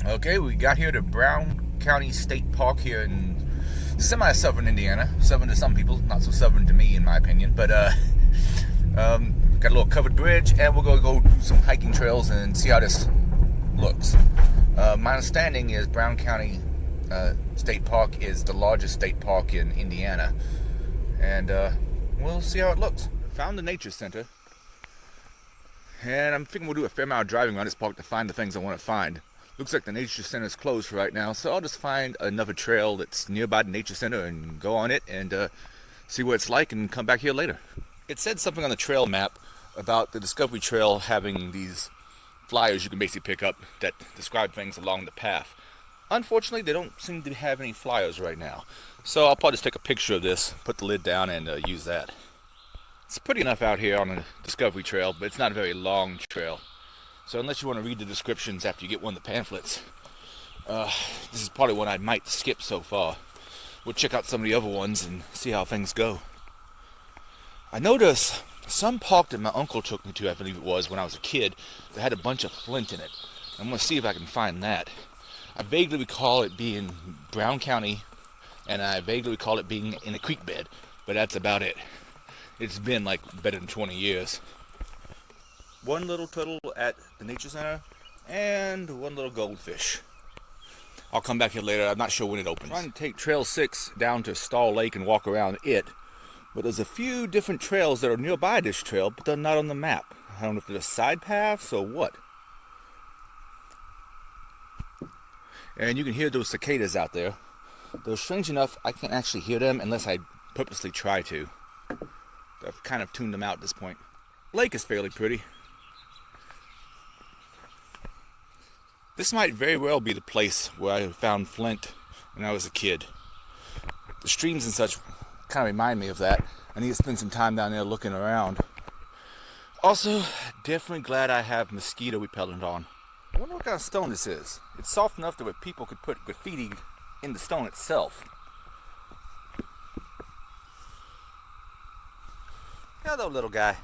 Okay, we got here to Brown County State Park here in semi-southern Indiana. Southern to some people, not so southern to me in my opinion. But got a little covered bridge, and we're gonna go do some hiking trails and see how this looks. My understanding is Brown County State Park is the largest state park in Indiana, and we'll see how it looks. Found the nature center, and I'm thinking we'll do a fair amount of driving around this park to find the things I want to find. Looks like the nature center is closed for right now, so I'll just find another trail that's nearby the nature center and go on it and see what it's like and come back here later. It said something on the trail map about the Discovery Trail having these flyers you can basically pick up that describe things along the path. Unfortunately, they don't seem to have any flyers right now, so I'll probably just take a picture of this, put the lid down, and use that. It's pretty enough out here on the Discovery Trail, but it's not a very long trail. So unless you want to read the descriptions after you get one of the pamphlets, this is probably one I might skip so far. We'll check out some of the other ones and see how things go. I noticed some park that my uncle took me to, I believe it was, when I was a kid, that had a bunch of flint in it. I'm going to see if I can find that. I vaguely recall it being Brown County, and I vaguely recall it being in a creek bed, but that's about it. It's been like better than 20 years. One little turtle at the nature center, and one little goldfish. I'll come back here later. I'm not sure when it opens. I'm trying to take Trail 6 down to Stall Lake and walk around it, but there's a few different trails that are nearby this trail, but they're not on the map. I don't know if they're side paths or what. And you can hear those cicadas out there. Though strange enough, I can't actually hear them unless I purposely try to. I've kind of tuned them out at this point. Lake is fairly pretty. This might very well be the place where I found flint when I was a kid. The streams and such kind of remind me of that. I need to spend some time down there looking around. Also, definitely glad I have mosquito repellent on. I wonder what kind of stone this is. It's soft enough that people could put graffiti in the stone itself. Hello, little guy.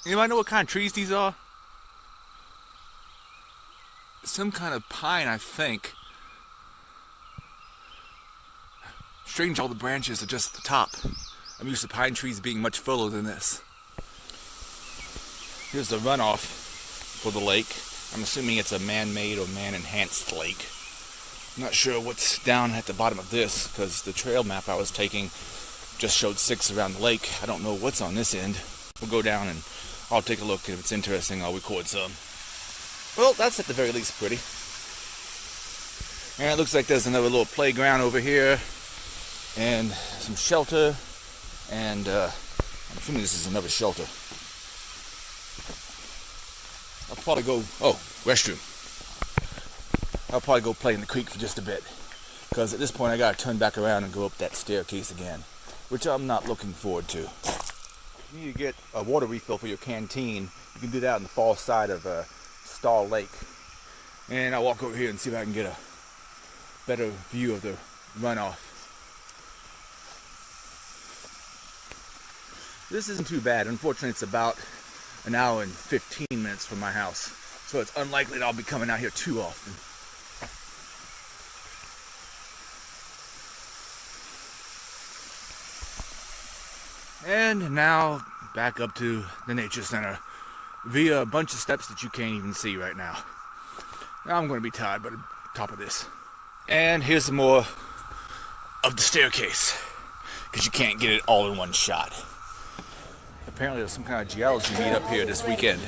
Anybody know what kind of trees these are? Some kind of pine, I think. Strange, all the branches are just the top. I'm used to pine trees being much fuller than this. Here's the runoff for the lake. I'm assuming it's a man-made or man-enhanced lake. I'm not sure what's down at the bottom of this, because the trail map I was taking just showed 6 around the lake. I don't know what's on this end. We'll go down and I'll take a look. If it's interesting, I'll record some. Well, that's at the very least pretty. And it looks like there's another little playground over here, and some shelter, and I'm assuming this is another shelter. I'll probably go, restroom. I'll probably go play in the creek for just a bit, because at this point I gotta turn back around and go up that staircase again, which I'm not looking forward to. If you need to get a water refill for your canteen, you can do that on the far side of Stall Lake. And I'll walk over here and see if I can get a better view of the runoff. This isn't too bad. Unfortunately, it's about an hour and 15 minutes from my house, so it's unlikely that I'll be coming out here too often. And now back up to the nature center via a bunch of steps that you can't even see right now. Now I'm going to be tired by the top of this. And here's some more of the staircase, because you can't get it all in one shot. Apparently there's some kind of geology meet up here this weekend.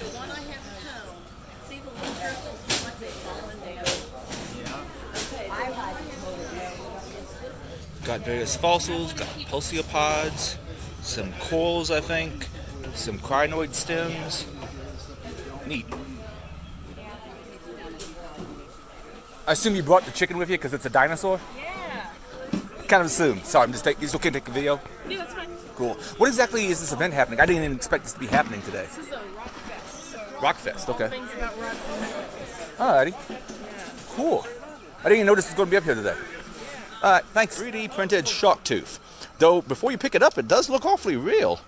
Got various fossils, got pulsiopods, some corals I think, some crinoid stems. Neat. I assume you brought the chicken with you because it's a dinosaur? Yeah. Kind of assume. Sorry, I'm just taking. It's okay to take a video? Yeah, that's fine. Cool. What exactly is this event happening? I didn't even expect this to be happening today. This is a rock fest. Rock fest, okay. Things about rock fest. Alrighty. Yeah. Cool. I didn't even know this was going to be up here today. Alright, thanks. 3D printed shark tooth. Though, before you pick it up, it does look awfully real.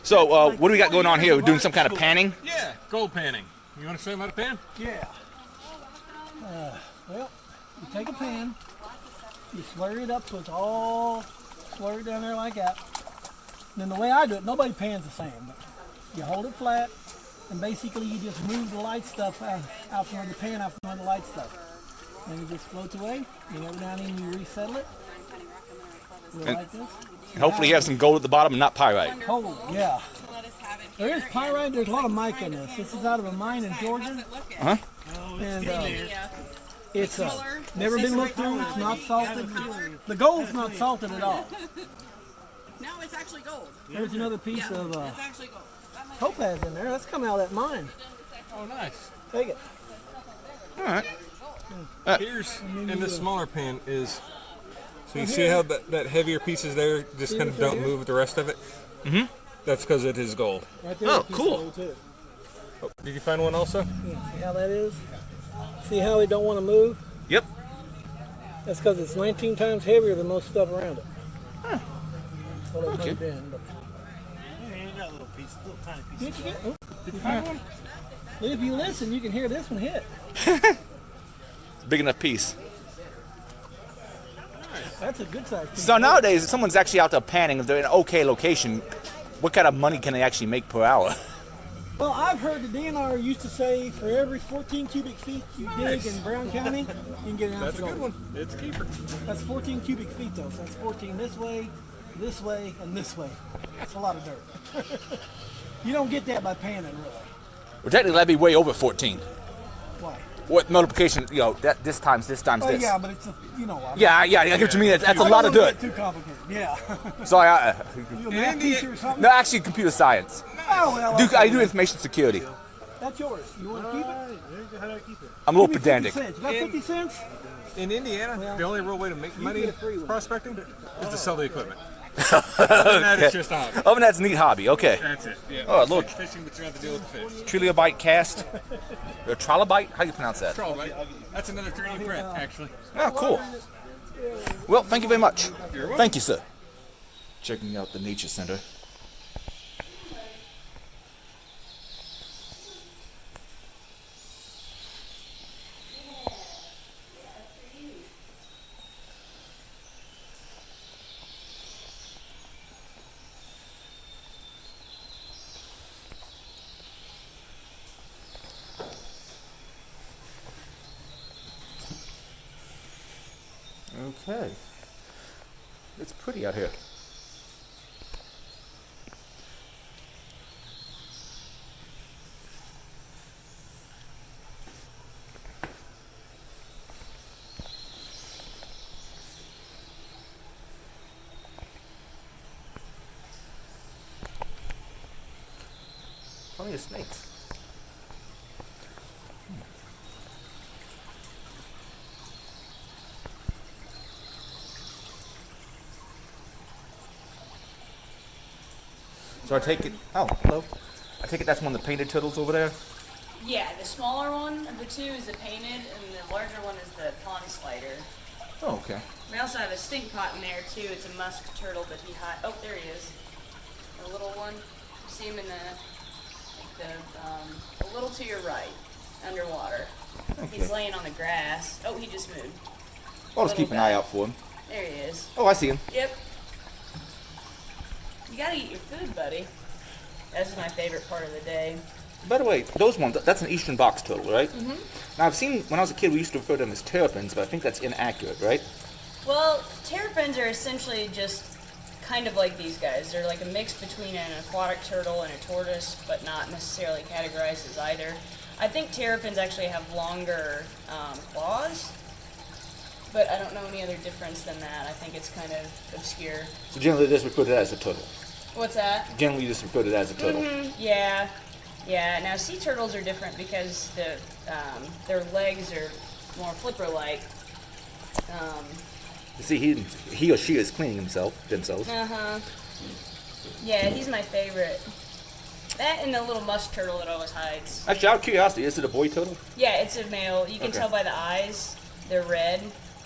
So, what do we got going on here? We're doing some kind of panning? Yeah, gold panning. You want to show him how to pan? Yeah. Well, you take a pan, you slurry it up so it's all slurry down there like that. And then the way I do it, nobody pans the same. But you hold it flat, and basically you just move the light stuff out from under the pan, out from under the light stuff. And it just floats away, and every now and then you resettle it. Like this. And hopefully you have some gold at the bottom and not pyrite. Oh, yeah. There is pyrite, there's a lot of mica in this. This is out of a mine in Georgia. Huh? And it's never been looked through, it's not salted. The gold's not salted at all. No, it's actually gold. There's another piece of It's actually gold. topaz in there. That's coming out of that mine. Oh, nice. Take it. All right. Here's in the smaller pan is. So you see how that heavier piece is there, just kind of don't move with the rest of it? Mm-hmm. That's because it is gold. Right there, Oh, a piece cool. of gold, too. Oh, did you find one also? Yeah, see how that is? See how it don't want to move? Yep. That's because it's 19 times heavier than most stuff around it. Huh. Well, it Okay. moved in, but That little piece, little tiny piece. did you get? Oh, did you find one? If you listen, you can hear this one hit. Big enough piece. That's a good size piece. So nowadays, if someone's actually out there panning, if they're in an okay location, what kind of money can they actually make per hour? Well, I've heard the DNR used to say for every 14 cubic feet you dig in Brown County, you can get an ounce That's a of good gold. one. It's a keeper. That's 14 cubic feet though. So that's 14 this way, and this way. That's a lot of dirt. You don't get that by panning, really. Well, technically, that'd be way over 14. Why? What multiplication? You know, that this times this. Oh yeah, but it's Yeah, I get what you mean. That's a I lot don't of wanna dirt. get too complicated. Yeah. Sorry, You a math teacher or something? no, actually, computer science. Oh well. I do information security. That's yours. You want to keep it? How do I keep it? I'm a little Give me 50 pedantic. cents. You got 50 cents? In Indiana, Well, the only real way to make money get a free one. prospecting is to sell the equipment. That is just a hobby. Oh, and that's a neat hobby. Okay. That's it. Yeah. Oh, It's look. like fishing, but you have to deal with the fish. Trilobite cast. Or trilobite? How do you pronounce that? Trilobite. That's another 3D print, actually. Oh, cool. Well, thank you very much. Thank you, sir. Checking out the nature center. Okay. It's pretty out here. Plenty of snakes. So I take it. Oh, hello. I take it that's one of the painted turtles over there. Yeah, the smaller one of the two is the painted, and the larger one is the pond spider. Oh, okay. We also have a stink pot in there too. It's a musk turtle, but he hides. Oh, there he is. The little one. You see him in a little to your right, underwater. He's laying on the grass. Oh, he just moved. I'll just keep an eye out for him. There he is. Oh, I see him. Yep. You gotta eat your food, buddy. That's my favorite part of the day. By the way, those ones, that's an eastern box turtle, right? Mm-hmm. Now, I've seen, when I was a kid, we used to refer to them as terrapins, but I think that's inaccurate, right? Well, terrapins are essentially just kind of like these guys. They're like a mix between an aquatic turtle and a tortoise, but not necessarily categorized as either. I think terrapins actually have longer claws, but I don't know any other difference than that. I think it's kind of obscure. So generally, they just refer to that as a turtle. What's that? Generally, you just refer to that as a turtle. Yeah. Yeah, now sea turtles are different because their legs are more flipper-like. You see, he or she is cleaning themselves. Yeah, he's my favorite. That and the little musk turtle that always hides. Actually, out of curiosity, is it a boy turtle? Yeah, it's a male. You can Okay. tell by the eyes. They're red.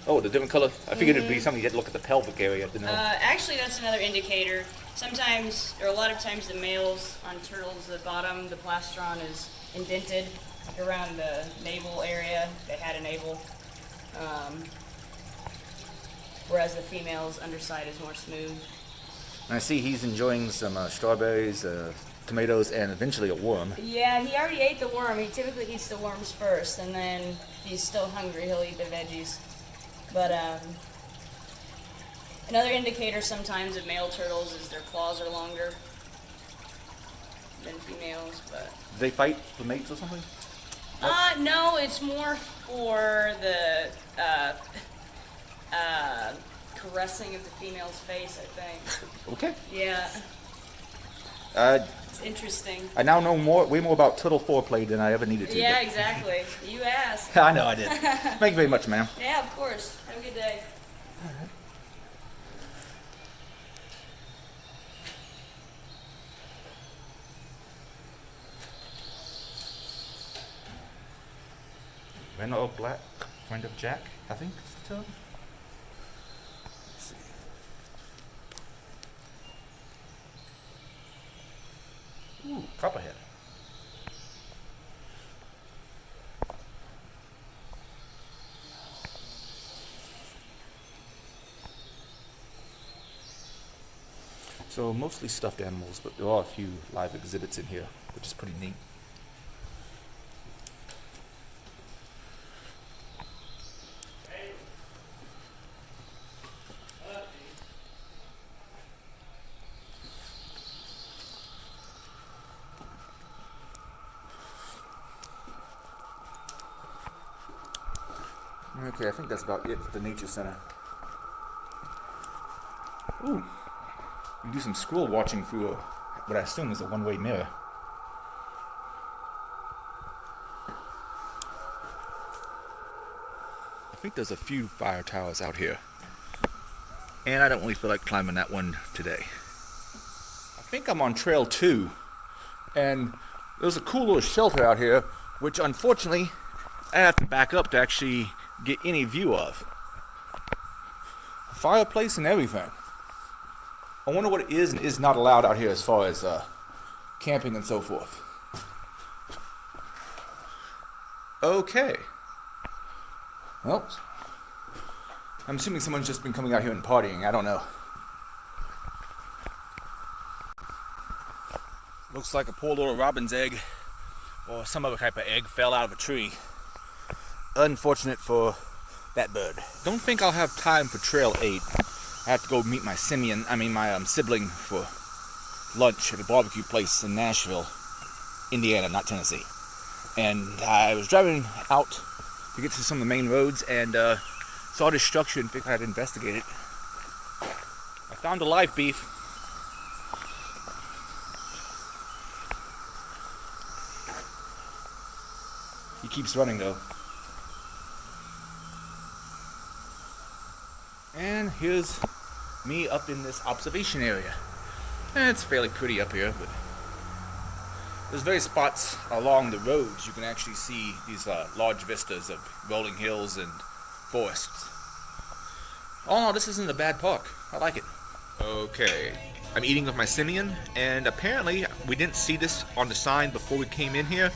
Oh, the different color? I figured it'd be something you had to look at the pelvic area to know. Actually, that's another indicator. Sometimes, or a lot of times, the males on turtles, the bottom, the plastron is indented. around the navel area. They had a navel. Whereas the female's underside is more smooth. And I see he's enjoying some strawberries, tomatoes, and eventually a worm. Yeah, he already ate the worm. He typically eats the worms first, and then if he's still hungry, he'll eat the veggies. But another indicator sometimes of male turtles is their claws are longer than females. But Do they fight for mates or something? no, it's more for the caressing of the female's face, I think. Okay. Yeah, Uh, it's interesting. I now know way more about turtle foreplay than I ever needed to. Yeah, exactly. You asked. I know I did. Thank you very much, ma'am. Yeah, of course. Have a good day. Red or black, friend of Jack, I think is the term. Let's see. Ooh, copperhead. So mostly stuffed animals, but there are a few live exhibits in here, which is pretty neat. Okay, I think that's about it for the Nature Center. Ooh, you can do some squirrel watching through what I assume is a one-way mirror. I think there's a few fire towers out here. And I don't really feel like climbing that one today. I think I'm on trail 2. And there's a cool little shelter out here, which unfortunately I have to back up to actually get any view of. Fireplace and everything. I wonder what it is and is not allowed out here as far as camping and so forth. Okay. Well, I'm assuming someone's just been coming out here and partying. I don't know. Looks like a poor little robin's egg or some other type of egg fell out of a tree. Unfortunate for that bird. Don't think I'll have time for trail 8. I have to go meet my sibling for lunch at a barbecue place in Nashville, Indiana, not Tennessee. And I was driving out to get to some of the main roads and saw this structure and figured I'd investigate it. I found a live beef. He keeps running though. And here's me up in this observation area. And it's fairly pretty up here, but there's various spots along the roads you can actually see these large vistas of rolling hills and forests. All in all, this isn't a bad park. I like it. Okay, I'm eating with my simian, and apparently we didn't see this on the sign before we came in here,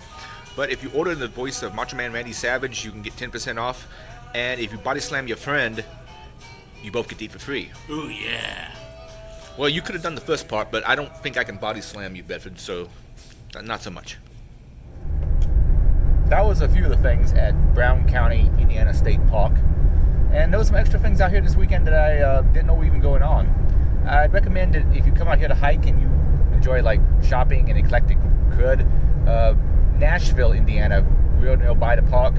but if you order in the voice of Macho Man Randy Savage, you can get 10% off, and if you body slam your friend, you both get to eat for free. Ooh, yeah. Well, you could have done the first part, but I don't think I can body slam you, Bedford, so not so much. That was a few of the things at Brown County, Indiana State Park. And there was some extra things out here this weekend that I didn't know were even going on. I'd recommend that if you come out here to hike and you enjoy like shopping and eclectic crud, Nashville, Indiana, real nearby the park,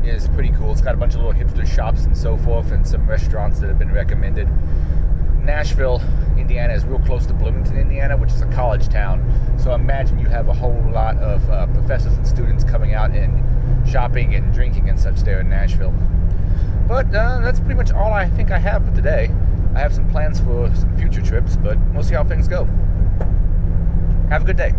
is pretty cool. It's got a bunch of little hipster shops and so forth, and some restaurants that have been recommended. Nashville, Indiana is real close to Bloomington, Indiana, which is a college town. So imagine you have a whole lot of professors and students coming out and shopping and drinking and such there in Nashville. But that's pretty much all I think I have for today. I have some plans for some future trips, but we'll see how things go. Have a good day.